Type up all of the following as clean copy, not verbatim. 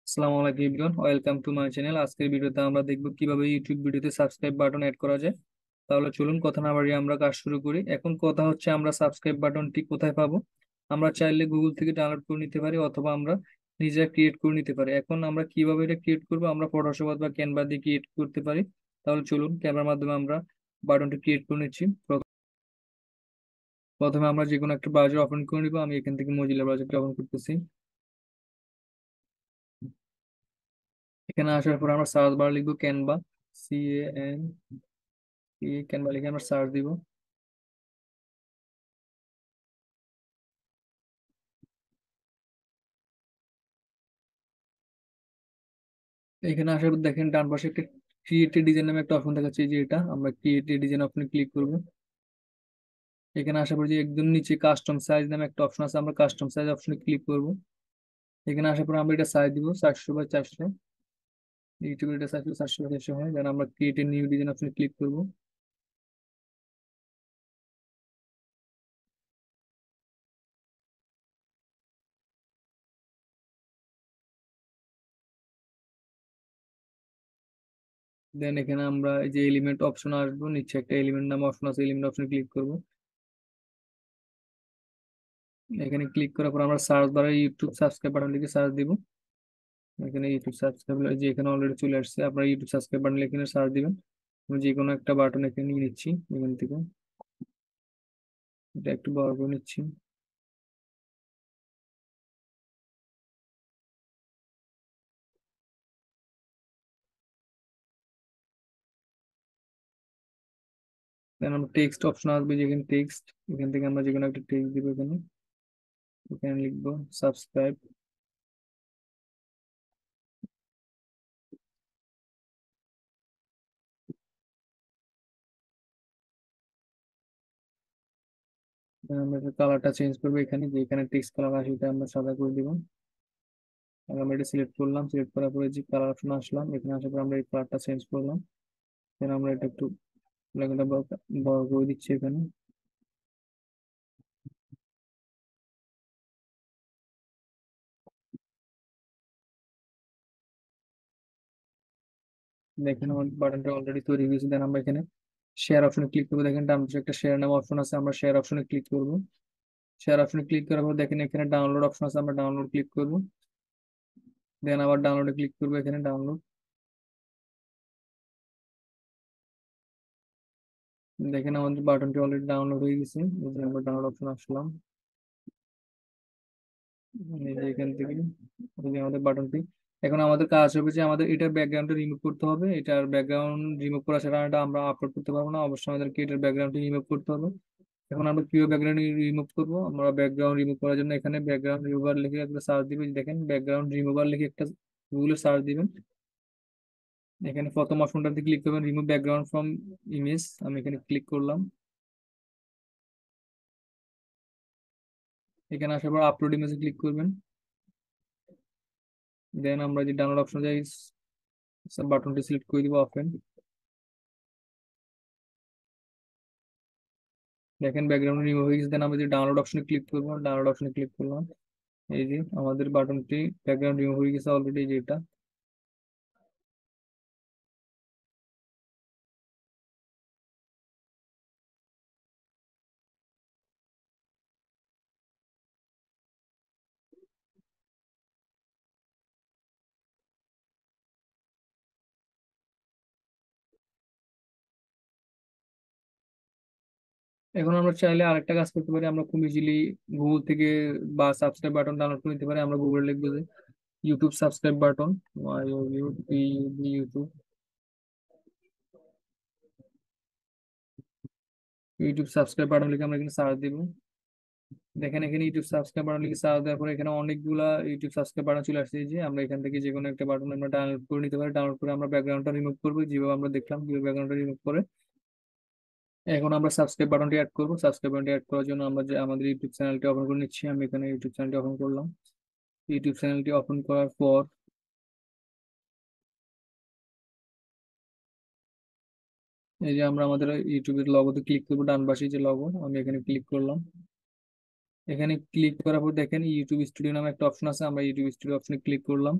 আসসালামু আলাইকুম everyone, welcome to my channel. আজকের ভিডিওতে আমরা দেখব কিভাবে ইউটিউব ভিডিওতে সাবস্ক্রাইব বাটন অ্যাড করা যায়। তাহলে চলুন কথা না বাড়িয়ে আমরা কাজ শুরু করি। এখন কথা হচ্ছে আমরা সাবস্ক্রাইব বাটনটি কোথায় পাবো। আমরা চাইলে গুগল থেকে ডাউনলোড করে নিতে পারি অথবা আমরা নিজেরা ক্রিয়েট করে নিতে পারি। এখন আমরা কিভাবে এটা ক্রিয়েট করবো, আমরা ফটোশপ অথবা ক্যানভা দিয়ে ক্রিয়েট করতে পারি। তাহলে চলুন ক্যামেরার মাধ্যমে আমরা বাটনটি ক্রিয়েট করে নিচ্ছি। প্রথমে আমরা যে কোনো একটা ব্রাউজার ওপেন করে নিব। আমি এখান থেকে মজিলা ব্রাউজারটা ওপেন করতেছি। এখানে আসার পর আমরা সার্চ বার লিখবো ক্যানভা, CAN, ক্যানভা লিখে আমরা সার্চ দিব। এখানে আসার পর দেখেন ডান পাশে একটা ক্রিয়েটিভ ডিজাইন নামে একটা অপশন দেখাচ্ছে, এই যে এটা আমরা ক্রিয়েটিভ ডিজাইন অপশনে ক্লিক করব। এখানে আসার পর যে একদম নিচে কাস্টম সাইজ নামে একটা অপশন আছে, আমরা কাস্টম সাইজ অপশনে ক্লিক করব। এখানে আসার পর আমরা এটা সাইজ দিব 400 বাই 400। ইউটিউবে এটা 400 বাই 400 হয়। দেন আমরা ক্রিয়েটিভ নিউ ডিজাইন অপশনে ক্লিক করব। দেন এখানে আমরা এই যে এলিমেন্ট অপশন আসবো, নিচে একটা এলিমেন্ট নামে অপশন আছে, এলিমেন্ট অপশনে ক্লিক করব। এখানে ক্লিক করার পর আমরা সার্চ বারে ইউটিউব সাবস্ক্রাইব বাটন লিখে সার্চ দিব। এখানে ইউটিউব সাবস্ক্রাইব যে এখানে অলরেডি চলে আসছে, আপনারা ইউটিউব সাবস্ক্রাইব বাটন লিখে এখানে সার্চ দিবেন। আমি যে কোনো একটা বাটন এখানে নিয়ে নিচ্ছি এখান থেকে। এটা একটু বড় করে নিচ্ছি। দেন আমরা টেক্সট অপশন আসবে, যেখানে টেক্সট, এখান থেকে আমরা যে কোনো একটা টেক্সট দিব এখানে। এখানে লিখবো সাবস্ক্রাইব। আমরা কালারটা চেঞ্জ করবো, এখানে যে এখানে টেক্সট কালার আসে এটা আমরা সাদা করে দিব। আর আমরা এটা সিলেক্ট করলাম, সিলেক্ট করার পরে যে কালার অপশন আসলাম, এখানে আসার পর আমরা এই কালারটা চেঞ্জ করলাম। দেন আমরা এটা একটু লেখাটা বড় করে দিচ্ছি এখানে। দেখেন আমার বাটনটা অলরেডি তৈরি হয়ে গেছে। দেন আমরা এখানে শেয়ার অপশনে ক্লিক করবো। দেখেন ডান পাশে একটা শেয়ার নামে অপশন আছে, আমরা শেয়ার অপশনে ক্লিক করবো। শেয়ার অপশনে ক্লিক করার পর দেখেন এখানে ডাউনলোড অপশন আছে, আমরা ডাউনলোড ক্লিক করবো। দেন আবার ডাউনলোডে ক্লিক করবো, এখানে ডাউনলোড। দেখেন আমাদের বাটনটি অলরেডি ডাউনলোড হয়ে গেছে। এই যে আমরা ডাউনলোড অপশন আসলাম, এই যে এখান থেকে এই যে আমাদের বাটনটি। এখন আমাদের কাজ হবে যে আমাদের এটার ব্যাকগ্রাউন্ডটা রিমুভ করতে হবে। এটার ব্যাকগ্রাউন্ড রিমুভ করা ছাড়া এটা আমরা আপলোড করতে পারবো না, অবশ্যই আমাদেরকে এটার ব্যাকগ্রাউন্ডটি রিমুভ করতে হবে। এখন আমরা কিভাবে ব্যাকগ্রাউন্ড রিমুভ করবো, আমরা ব্যাকগ্রাউন্ড রিমুভ করার জন্য এখানে ব্যাকগ্রাউন্ড রিমুভার লিখে একটা সার্চ দিবেন। দেখেন ব্যাকগ্রাউন্ড রিমুভার লিখে একটা গুগলে সার্চ দিবেন। এখানে প্রথম অপশনটাতে ক্লিক করবেন, রিমুভ ব্যাকগ্রাউন্ড ফ্রম ইমেজ। আমি এখানে ক্লিক করলাম। এখানে আসার পর আপলোড ইমেজে ক্লিক করবেন। দেন আমরা যে ডাউনলোড অপশন যাই, বাটনটি সিলেক্ট করে দিব ওপেন। দেখেন ব্যাকগ্রাউন্ড রিমুভ হয়ে গেছে। দেন আমরা যে ডাউনলোড অপশনে ক্লিক করবো, ডাউনলোড অপশনে ক্লিক করলাম। এই যে আমাদের বাটনটি ব্যাকগ্রাউন্ড রিমুভ হয়ে গেছে অলরেডি, যেটা এখন আমরা চাইলে আরেকটা কাজ করতে পারি। আমরা খুব ইজিলি গুগল থেকে বা সাবস্ক্রাইব বাটন ডাউনলোড করে নিতে পারি। আমরা গুগলে লিখবো যে YouTube subscribe button, YouTube, YouTube subscribe button লিখে আমরা এখানে সার্চ দিব। দেখেন এখানে ইউটিউব সাবস্ক্রাইব বাটন লিখে সার্চ দেওয়ার পরে এখানে অনেকগুলা ইউটিউব সাবস্ক্রাইব বাটন চলে আসছে। এই যে আমরা এখান থেকে যে কোনো একটা বাটন আমরা ডাউনলোড করে নিতে পারি। ডাউনলোড করে আমরা ব্যাকগ্রাউন্ডটা রিমুভ করবো, যেভাবে আমরা দেখলাম কিভাবে ব্যাকগ্রাউন্ডটা রিমুভ করে। এখন আমরা সাবস্ক্রাইব বাটনটি অ্যাড করবো। সাবস্ক্রাইব বাটনটি অ্যাড করার জন্য আমরা যে আমাদের ইউটিউব চ্যানেলটি ওপেন করে নিচ্ছি। আমি এখানে ইউটিউব চ্যানেলটি ওপেন করলাম। ইউটিউব চ্যানেলটি ওপেন করার পর এই যে আমরা আমাদের ইউটিউবের লগোতে ক্লিক করবো, ডান পাশে যে লগো, আমি এখানে ক্লিক করলাম। এখানে ক্লিক করার পর দেখেন ইউটিউব স্টুডিও নামে একটা অপশন আছে, আমরা ইউটিউব স্টুডিও অপশনে ক্লিক করলাম।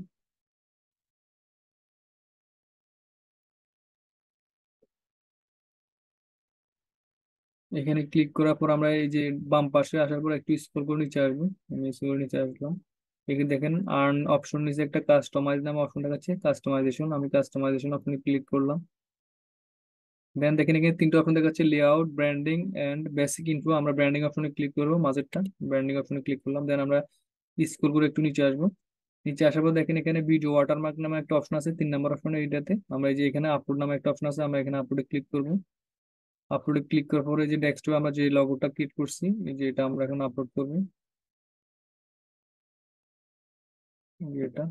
এখানে ক্লিক করার পর আমরা এই যে বাম পাশে আসার পর একটু স্ক্রল করে নিচে আসবো। আমি স্ক্রল করে নিচে আসলাম। এখানে দেখেন আর্ন অপশন নিচে একটা কাস্টমাইজ নামে অপশন দেখাচ্ছে, কাস্টমাইজেশন। আমি কাস্টমাইজেশন অপশনে ক্লিক করলাম। দেন দেখেন এখানে তিনটা অপশন দেখাচ্ছে, layout, branding and basic info. আমরা ব্র্যান্ডিং অপশনে ক্লিক করবো, মাঝেরটা ব্র্যান্ডিং অপশনে ক্লিক করলাম। দেন আমরা স্ক্রল করে একটু নিচে আসবো। নিচে আসার পর দেখেন এখানে ভিডিও ওয়াটারমার্ক নামে একটা অপশন আছে, 3 নম্বর অপশনে। এইটাতে আমরা এই যে এখানে আপলোড নামে একটা অপশন আছে, আমরা এখানে আপলোডে ক্লিক করবো। আপলোডে ক্লিক করার পরে যে ডেস্কটপে আমরা যে লগোটা ক্রিয়েট করছি, এই যে এটা আমরা এখন আপলোড করবো। এই যে এটা,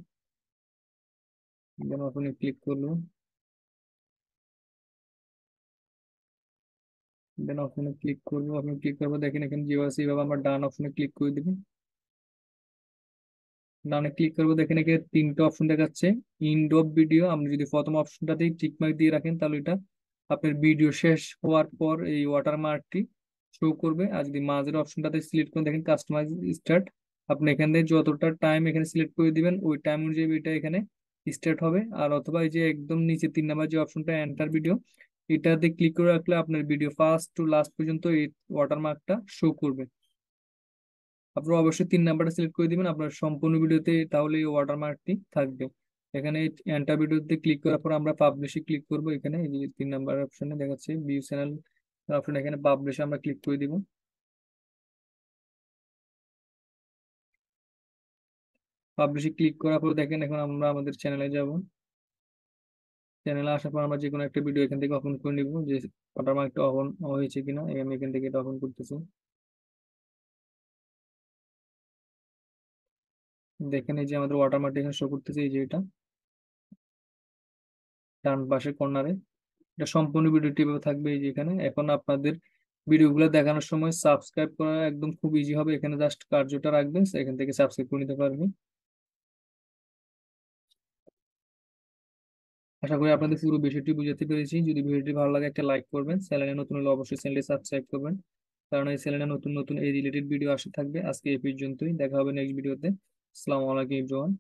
দেন ওখানে ক্লিক করবো। দেন ওখানে ক্লিক করবো, আপনি ক্লিক করবো। দেখেন এখানে যেভাবে আছে এইভাবে আমরা ডান অপশনে ক্লিক করে দিবো। ডানে ক্লিক করবো, দেখেন এখানে তিনটা অপশন দেখাচ্ছে। ইন্ড অফ ভিডিও, আপনি যদি প্রথম অপশনটাতেই টিক মার্ক দিয়ে রাখেন তাহলে এটা আপনার ভিডিও শেষ হওয়ার পর এই ওয়াটারমার্কটি শো করবে। আর যদি মাঝের অপশনটাতে সিলেক্ট করে দেখেন কাস্টমাইজ স্টার্ট, আপনি এখান থেকে যতটা টাইম এখানে সিলেক্ট করে দিবেন ওই টাইম অনুযায়ী এটা এখানে স্টার্ট হবে। আর অথবা এই যে একদম নিচে 3 নম্বর যে অপশনটা এন্টার ভিডিও, এটাতে ক্লিক করে রাখলে আপনার ভিডিও ফার্স্ট টু লাস্ট পর্যন্ত এই ওয়াটারমার্কটা শো করবে। আপনারা অবশ্যই 3 নাম্বারটা সিলেক্ট করে দিবেন আপনার সম্পূর্ণ ভিডিওতে, তাহলে এই ওয়াটারমার্কটি থাকবে। এখানে এন্টার ভিডিওতে ক্লিক করার পর আমরা পাবলিশে ক্লিক করব। এখানে এই যে 3 নাম্বার অপশনে দেখাচ্ছে ভিউ চ্যানেল অপশন, এখানে পাবলিশে আমরা ক্লিক করে দিব। পাবলিশে ক্লিক করার পর দেখেন এখন আমরা আমাদের চ্যানেলে যাব। চ্যানেলে আসার পর আমরা যে কোনো একটা ভিডিও এখান থেকে ওপেন করে নিব, যে ওয়াটারমার্কটা অন হয়েছে কিনা। আমি এখান থেকে এটা ওপেন করতেছি। দেখেন এই যে আমাদের ওয়াটারমার্কটা এখানে শো করতেছে, এই যে এটা ডান পাশের কর্নারে। এটা সম্পূর্ণ ভিডিওটি এভাবে থাকবে এই যে এখানে। এখন আপনাদের ভিডিওগুলো দেখানোর সময় সাবস্ক্রাইব করা একদম খুব ইজি হবে। এখানে জাস্ট কার্যটা রাখবেন, এখান থেকে সাবস্ক্রাইব করে নিতে পারবেন। আশা করি আপনাদের পুরো বিষয়টি বুঝাতে পেরেছি। যদি ভিডিওটি ভালো লাগে একটা লাইক করবেন, চ্যানেলে নতুন হলে অবশ্যই চ্যানেলটি সাবস্ক্রাইব করবেন, কারণ এই চ্যানেলে নতুন নতুন এই রিলেটেড ভিডিও আসতে থাকবে। আজকে এই পর্যন্তই, দেখা হবে নেক্সট ভিডিওতে। আসসালামু আলাইকুম এভরিওয়ান।